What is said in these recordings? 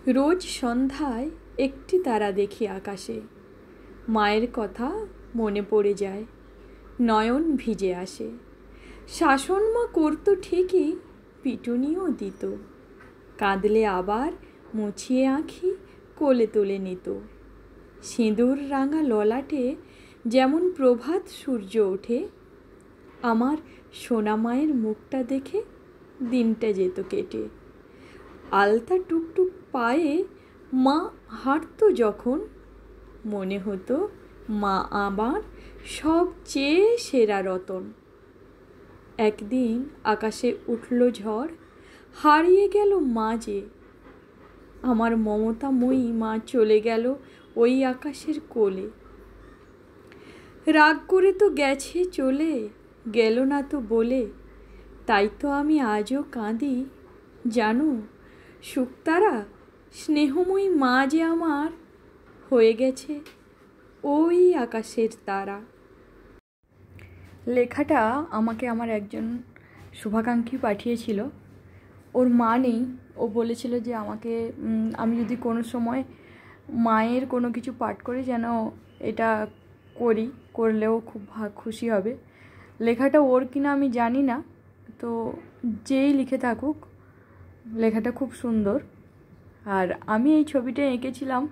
রোজ সন্ধ্যায় একটি তারা দেখি আকাশে, মায়ের কথা মনে পড়ে যায়, নয়ন ভিজে আসে। শাসন মা করতো ঠিকই, পিটুনিও দিত, কাঁদলে আবার মুছিয়ে আঁখি কোলে তুলে নিত। সিঁদুর রাঙা ললাটে যেমন প্রভাত সূর্য ওঠে, আমার সোনা মায়ের মুখটা দেখে দিনটা যেত কেটে। আলতা টুকটুক পায়ে মা হাঁটতো যখন, মনে হতো মা আমার সবচেয়ে সেরা রতন। একদিন আকাশে উঠল ঝড়, হারিয়ে গেল মা যে, আমার মমতাময়ী মা চলে গেল ওই আকাশের কোলে। রাগ করে তো গেছে চলে, গেল না তো বলে, তাই তো আমি আজও কাঁদি জানো। শুকতারা স্নেহময়ী মা যে আমার হয়ে গেছে ওই আকাশের তারা। লেখাটা আমাকে আমার একজন শুভাকাঙ্ক্ষী পাঠিয়েছিল। ওর মা নেই, ও বলেছিল যে আমাকে আমি যদি কোনো সময় মায়ের কোনো কিছু পাঠ করি যেন এটা করলেও খুব খুশি হবে। লেখাটা ওর কিনা আমি জানি না, তো যেই লিখে থাকুক লেখাটা খুব সুন্দর। আর আমি এই ছবিটা এঁকেছিলাম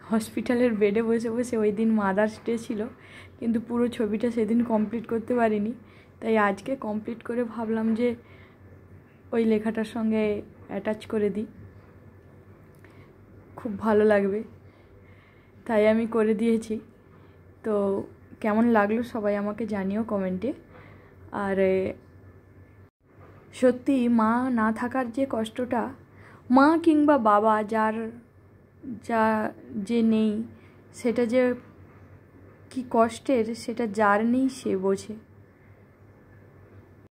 হসপিটালের বেডে বসে বসে। ওই দিন মাদার্স ডে ছিল, কিন্তু পুরো ছবিটা সেদিন কমপ্লিট করতে পারিনি, তাই আজকে কমপ্লিট করে ভাবলাম যে ওই লেখাটার সঙ্গে অ্যাটাচ করে দিই, খুব ভালো লাগবে, তাই আমি করে দিয়েছি। তো কেমন লাগলো সবাই আমাকে জানিও কমেন্টে। আর সত্যি মা না থাকার যে কষ্টটা, মা কিংবা বাবা যে নেই, সেটা যে কি কষ্টের সেটা যার নেই সে বোঝে।